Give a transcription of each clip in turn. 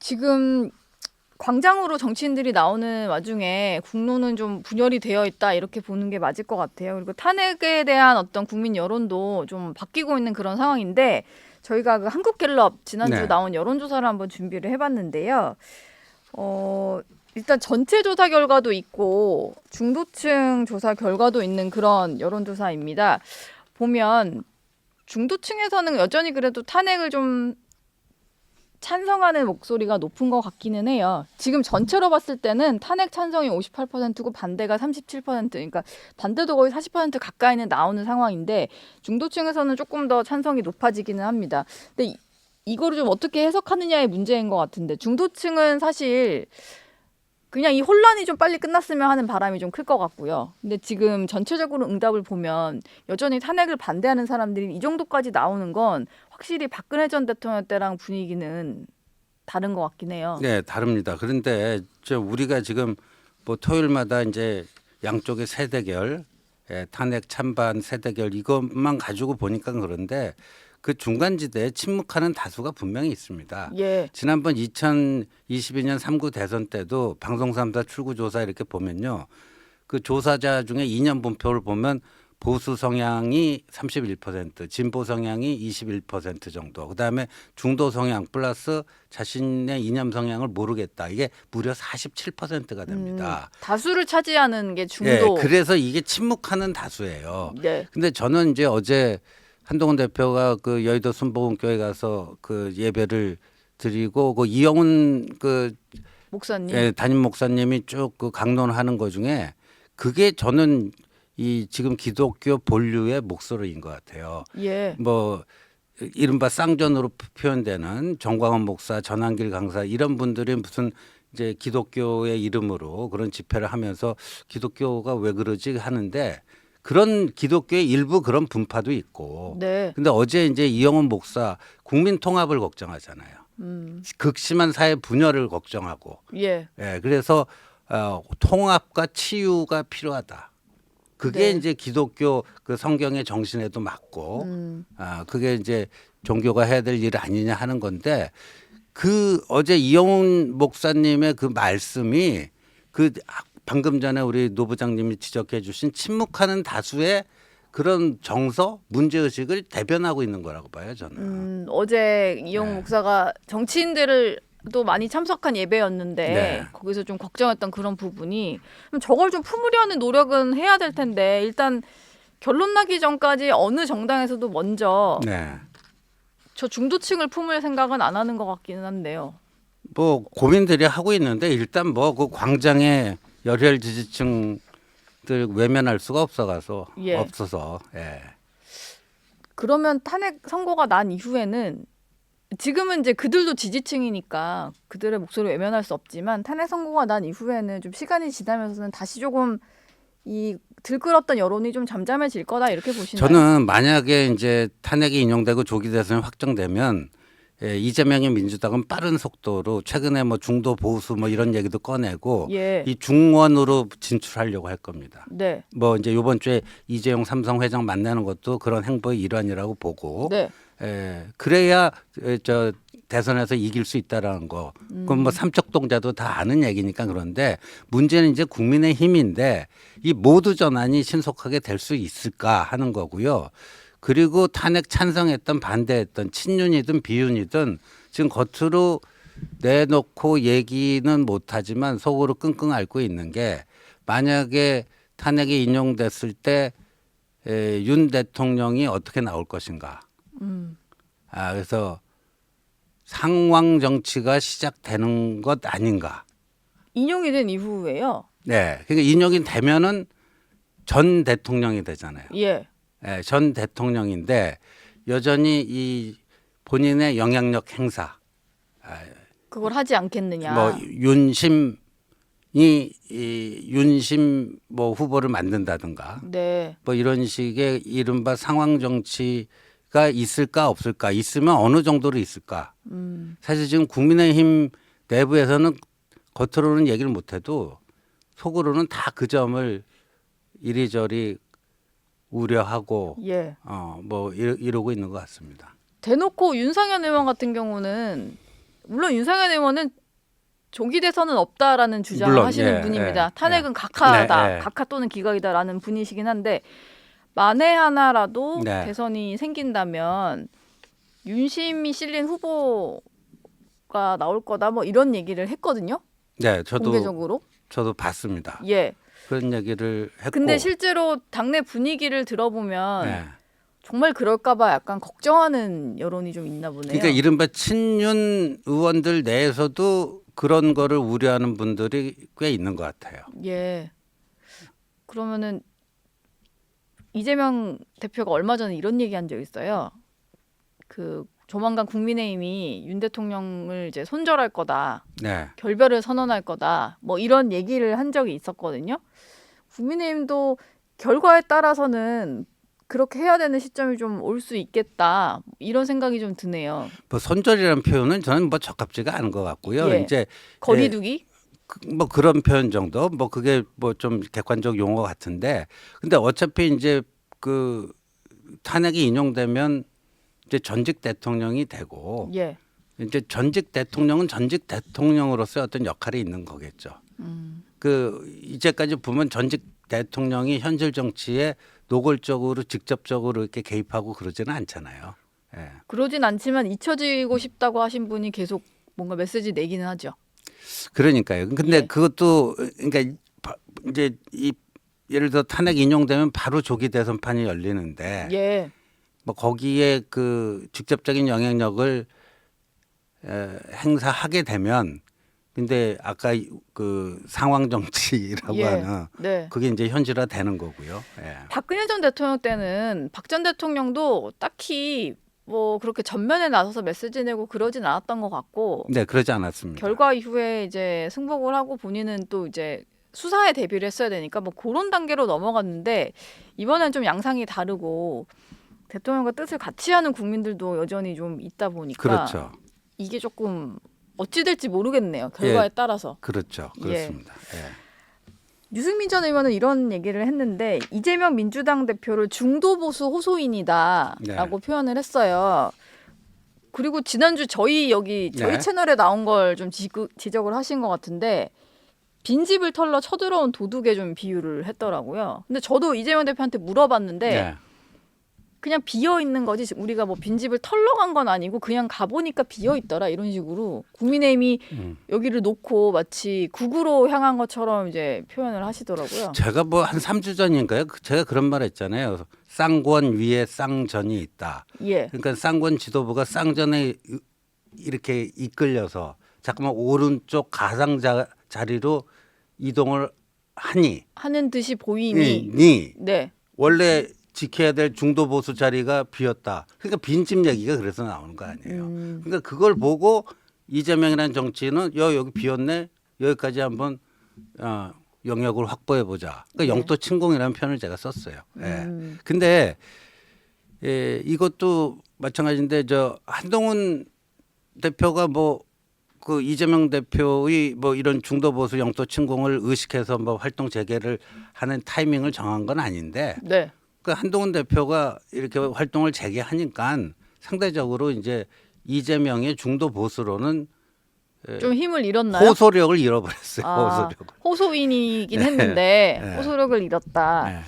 지금 광장으로 정치인들이 나오는 와중에 국론은 좀 분열이 되어 있다 이렇게 보는 게 맞을 것 같아요. 그리고 탄핵에 대한 어떤 국민 여론도 좀 바뀌고 있는 그런 상황인데 저희가 그 한국갤럽 지난주 네. 나온 여론조사를 한번 준비를 해봤는데요. 일단 전체 조사 결과도 있고 중도층 조사 결과도 있는 그런 여론조사입니다. 보면 중도층에서는 여전히 그래도 탄핵을 좀 찬성하는 목소리가 높은 것 같기는 해요. 지금 전체로 봤을 때는 탄핵 찬성이 58%고 반대가 37%, 그러니까 반대도 거의 40% 가까이는 나오는 상황인데 중도층에서는 조금 더 찬성이 높아지기는 합니다. 근데 이거를 좀 어떻게 해석하느냐의 문제인 것 같은데 중도층은 사실 그냥 이 혼란이 좀 빨리 끝났으면 하는 바람이 좀 클 것 같고요. 근데 지금 전체적으로 응답을 보면 여전히 탄핵을 반대하는 사람들이 이 정도까지 나오는 건 확실히 박근혜 전 대통령 때랑 분위기는 다른 것 같긴 해요. 네, 다릅니다. 그런데 우리가 지금 뭐 토요일마다 이제 양쪽의 세대결, 탄핵 찬반 세대결 이것만 가지고 보니까 그런데 그 중간지대에 침묵하는 다수가 분명히 있습니다. 예, 지난번 2022년 3구 대선 때도 방송 3사 출구조사 이렇게 보면요. 그 조사자 중에 이념 분표를 보면 보수 성향이 31%, 진보 성향이 21% 정도. 그다음에 중도 성향 플러스 자신의 이념 성향을 모르겠다. 이게 무려 47%가 됩니다. 다수를 차지하는 게 예, 중도. 그래서 이게 침묵하는 다수예요. 네, 근데 저는 이제 어제 한동훈 대표가 그 여의도 순복음교회 가서 그 예배를 드리고 그 이영훈 그 목사님. 담임 목사님이 쭉 그 강론하는 것 중에 그게 저는 이 지금 기독교 본류의 목소리인 것 같아요. 예, 뭐 이른바 쌍전으로 표현되는 정광훈 목사, 전한길 강사 이런 분들이 무슨 이제 기독교의 이름으로 그런 집회를 하면서 기독교가 왜 그러지 하는데 그런 기독교의 일부 그런 분파도 있고. 네, 근데 어제 이제 이영훈 목사 국민 통합을 걱정하잖아요. 극심한 사회 분열을 걱정하고. 예, 예, 그래서 통합과 치유가 필요하다. 그게 네, 이제 기독교 그 성경의 정신에도 맞고, 그게 이제 종교가 해야 될 일 아니냐 하는 건데, 그 어제 이영훈 목사님의 그 말씀이 그 방금 전에 우리 노 부장님이 지적해 주신 침묵하는 다수의 그런 정서, 문제의식을 대변하고 있는 거라고 봐요, 저는. 어제 이영우 네. 목사가 정치인들을 또 많이 참석한 예배였는데 네. 거기서 좀 걱정했던 그런 부분이 그럼 저걸 좀 품으려는 노력은 해야 될 텐데 일단 결론 나기 전까지 어느 정당에서도 먼저 네. 저 중도층을 품을 생각은 안 하는 것 같기는 한데요. 뭐 고민들이 하고 있는데 일단 뭐 그 광장에 열혈 지지층들 외면할 수가 예. 없어서 예. 그러면 탄핵 선고가 난 이후에는 지금은 이제 그들도 지지층이니까 그들의 목소리를 외면할 수 없지만 탄핵 선고가 난 이후에는 좀 시간이 지나면서는 다시 조금 이 들끓었던 여론이 좀 잠잠해질 거다 이렇게 보시나요? 저는 만약에 이제 탄핵이 인용되고 조기 대선이 확정되면 이재명의 민주당은 빠른 속도로 최근에 뭐 중도 보수 뭐 이런 얘기도 꺼내고 예. 이 중원으로 진출하려고 할 겁니다. 네. 뭐 이제 이번 주에 이재용 삼성 회장 만나는 것도 그런 행보의 일환이라고 보고 네. 그래야 저 대선에서 이길 수 있다라는 거. 그건 뭐 삼척동자도 다 아는 얘기니까 그런데 문제는 이제 국민의 힘인데 이 모두 전환이 신속하게 될 수 있을까 하는 거고요. 그리고 탄핵 찬성했던 반대했던 친윤이든 비윤이든 지금 겉으로 내놓고 얘기는 못하지만 속으로 끙끙 앓고 있는 게 만약에 탄핵이 인용됐을 때 윤 대통령이 어떻게 나올 것인가. 그래서 상황 정치가 시작되는 것 아닌가. 인용이 된 이후에요. 네. 그러니까 인용이 되면은 전 대통령이 되잖아요. 예. 예, 전 대통령인데 여전히 이 본인의 영향력 행사, 그걸 하지 뭐 않겠느냐. 윤심 뭐 후보를 만든다든가 네. 뭐 이런 식의 이른바 상황 정치가 있을까 없을까 있으면 어느 정도로 있을까. 사실 지금 국민의힘 내부에서는 겉으로는 얘기를 못해도 속으로는 다 그 점을 이리저리 우려하고 예. 뭐 이러고 있는 것 같습니다. 대놓고 윤상현 의원 같은 경우는 물론 윤상현 의원은 조기 대선은 없다라는 주장을 물론, 하시는 예, 분입니다. 예, 탄핵은 예. 각하다, 네, 예. 각하 또는 기각이다라는 분이시긴 한데 만에 하나라도 네. 대선이 생긴다면 윤심이 실린 후보가 나올 거다 뭐 이런 얘기를 했거든요. 네, 공개적으로. 저도 봤습니다. 예. 그런 얘기를 했고. 근데 실제로 당내 분위기를 들어보면 네. 정말 그럴까봐 약간 걱정하는 여론이 좀 있나 보네요. 그러니까 이른바 친윤 의원들 내에서도 그런 거를 우려하는 분들이 꽤 있는 것 같아요. 예. 그러면은 이재명 대표가 얼마 전에 이런 얘기한 적 있어요. 그 조만간 국민의힘이 윤 대통령을 이제 손절할 거다, 네. 결별을 선언할 거다, 뭐 이런 얘기를 한 적이 있었거든요. 국민의힘도 결과에 따라서는 그렇게 해야 되는 시점이 좀 올 수 있겠다 이런 생각이 좀 드네요. 뭐 손절이라는 표현은 저는 뭐 적합지가 않은 것 같고요. 예. 이제 거리두기? 뭐 그런 표현 정도, 뭐 그게 뭐 좀 객관적 용어 같은데, 근데 어차피 이제 그 탄핵이 인용되면 이제 전직 대통령이 되고, 예. 이제 전직 대통령은 전직 대통령으로서의 어떤 역할이 있는 거겠죠. 그 이제까지 보면 전직 대통령이 현실 정치에 노골적으로 직접적으로 이렇게 개입하고 그러지는 않잖아요. 예. 그러진 않지만 잊혀지고 싶다고 하신 분이 계속 뭔가 메시지 내기는 하죠. 그러니까요. 근데 예. 그것도 그러니까 이제 이 예를 들어 탄핵 인용되면 바로 조기 대선판이 열리는데 예. 뭐 거기에 그 직접적인 영향력을 행사하게 되면, 근데 아까 그 상황 정치라고 예. 하는 네. 그게 이제 현실화 되는 거고요. 예. 박근혜 전 대통령 때는 박 전 대통령도 딱히 뭐 그렇게 전면에 나서서 메시지 내고 그러진 않았던 것 같고 네, 그러지 않았습니다. 결과 이후에 이제 승복을 하고 본인은 또 이제 수사에 대비를 했어야 되니까 뭐 그런 단계로 넘어갔는데 이번엔 좀 양상이 다르고 대통령과 뜻을 같이 하는 국민들도 여전히 좀 있다 보니까 그렇죠. 이게 조금 어찌 될지 모르겠네요. 결과에 예. 따라서. 그렇죠. 그렇습니다. 예. 유승민 전 의원은 이런 얘기를 했는데 이재명 민주당 대표를 중도 보수 호소인이다라고 네. 표현을 했어요. 그리고 지난주 저희 네. 채널에 나온 걸 좀 지적을 하신 것 같은데 빈집을 털러 쳐들어온 도둑에 좀 비유를 했더라고요. 근데 저도 이재명 대표한테 물어봤는데 네. 그냥 비어 있는 거지 우리가 뭐 빈집을 털러 간 건 아니고 그냥 가보니까 비어 있더라 이런 식으로 국민의힘이 여기를 놓고 마치 국으로 향한 것처럼 이제 표현을 하시더라고요. 제가 뭐 한 3주 전인가요? 제가 그런 말 했잖아요. 쌍권 위에 쌍전이 있다. 예. 그러니까 쌍권 지도부가 쌍전에 이렇게 이끌려서 잠깐만 오른쪽 가상 자리로 이동을 하는 듯이 보이니 네. 원래 지켜야 될 중도 보수 자리가 비었다. 그러니까 빈집 얘기가 그래서 나오는 거 아니에요. 그러니까 그걸 보고 이재명이라는 정치인은 여기 비었네. 여기까지 한번 영역을 확보해 보자. 그러니까 네. 영토 침공이라는 표현을 제가 썼어요. 예. 근데 이것도 마찬가지인데 저 한동훈 대표가 뭐 그 이재명 대표의 뭐 이런 중도 보수 영토 침공을 의식해서 뭐 활동 재개를 하는 타이밍을 정한 건 아닌데 네. 그 한동훈 대표가 이렇게 활동을 재개하니까 상대적으로 이제 이재명의 중도 보수로는 좀 힘을 잃었나요? 호소력을 잃어버렸어요. 호소력을. 호소인이긴 했는데 네. 호소력을 잃었다. 네.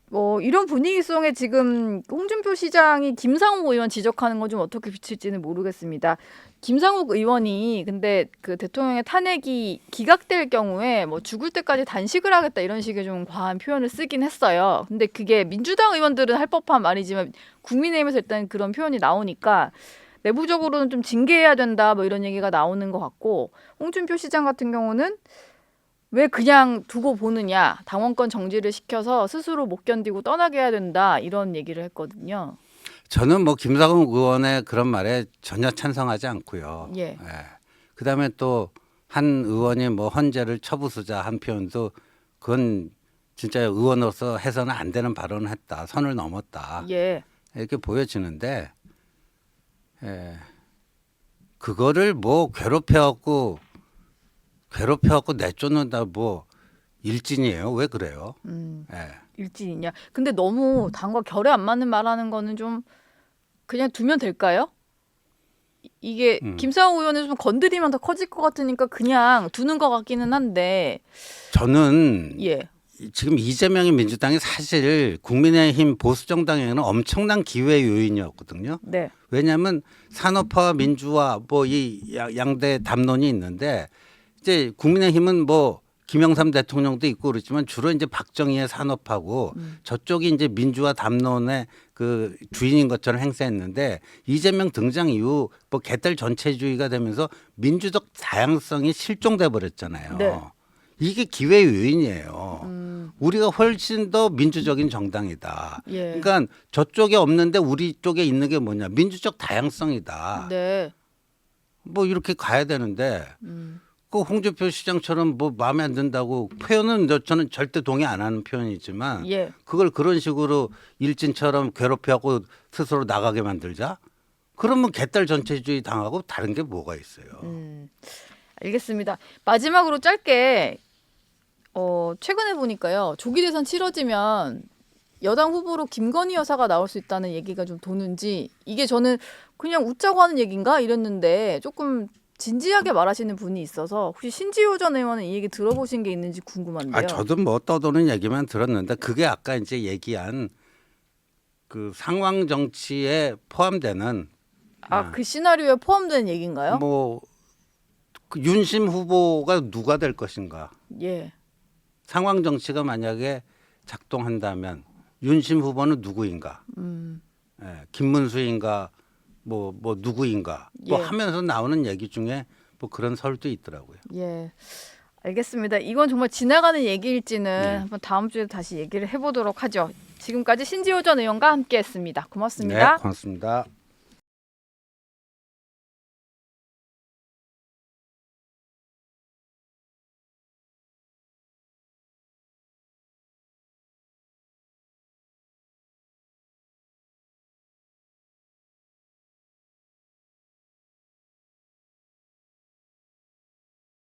뭐 이런 분위기 속에 지금 홍준표 시장이 김상욱 의원 지적하는 건 좀 어떻게 비칠지는 모르겠습니다. 김상욱 의원이 근데 그 대통령의 탄핵이 기각될 경우에 뭐 죽을 때까지 단식을 하겠다 이런 식의 좀 과한 표현을 쓰긴 했어요. 근데 그게 민주당 의원들은 할 법한 말이지만 국민의힘에서 일단 그런 표현이 나오니까 내부적으로는 좀 징계해야 된다 뭐 이런 얘기가 나오는 것 같고 홍준표 시장 같은 경우는 왜 그냥 두고 보느냐 당원권 정지를 시켜서 스스로 못 견디고 떠나게 해야 된다 이런 얘기를 했거든요. 저는 뭐 김상욱 의원의 그런 말에 전혀 찬성하지 않고요. 예. 그다음에 또 한 의원이 뭐 헌재를 처부수자 한 표현도 그건 진짜 의원으로서 해서는 안 되는 발언을 했다. 선을 넘었다. 예. 이렇게 보여지는데 그거를 뭐 괴롭혀갖고 내쫓는다 뭐 일진이에요. 왜 그래요? 예. 일진이냐. 근데 너무 당과 결에 안 맞는 말하는 거는 좀 그냥 두면 될까요? 이게 김상호 의원은 좀 건드리면 더 커질 것 같으니까 그냥 두는 것 같기는 한데. 저는 예. 지금 이재명의 민주당이 사실 국민의힘 보수정당에는 엄청난 기회 요인이었거든요. 네. 왜냐하면 산업화와 민주화 뭐 이 양대 담론이 있는데 이제 국민의힘은 뭐 김영삼 대통령도 있고 그렇지만 주로 이제 박정희의 산업하고 저쪽이 이제 민주화 담론의 그 주인인 것처럼 행세했는데 이재명 등장 이후 뭐 개딸 전체주의가 되면서 민주적 다양성이 실종돼 버렸잖아요. 네. 이게 기회 요인이에요. 우리가 훨씬 더 민주적인 정당이다. 예. 그러니까 저쪽에 없는데 우리 쪽에 있는 게 뭐냐? 민주적 다양성이다. 네. 뭐 이렇게 가야 되는데 그 홍준표 시장처럼 뭐 마음에 안 든다고 표현은 저는 절대 동의 안 하는 표현이지만 예. 그걸 그런 식으로 일진처럼 괴롭혀하고 스스로 나가게 만들자? 그러면 개딸 전체주의 당하고 다른 게 뭐가 있어요? 알겠습니다. 마지막으로 짧게 최근에 보니까요. 조기 대선 치러지면 여당 후보로 김건희 여사가 나올 수 있다는 얘기가 좀 도는지 이게 저는 그냥 웃자고 하는 얘기인가 이랬는데 조금 진지하게 말하시는 분이 있어서 혹시 신지호 전 의원은 이 얘기 들어보신 게 있는지 궁금한데요. 아, 저도 뭐 떠도는 얘기만 들었는데 그게 아까 이제 얘기한 그 상황 정치에 포함되는 그 시나리오에 포함되는 얘기인가요? 뭐 그 윤심 후보가 누가 될 것인가? 예. 상황 정치가 만약에 작동한다면 윤심 후보는 누구인가? 예, 김문수인가? 뭐 누구인가? 뭐 예. 하면서 나오는 얘기 중에 뭐 그런 설도 있더라고요. 예. 알겠습니다. 이건 정말 지나가는 얘기일지는 네. 한번 다음 주에 다시 얘기를 해보도록 하죠. 지금까지 신지호 전 의원과 함께했습니다. 고맙습니다. 네, 고맙습니다.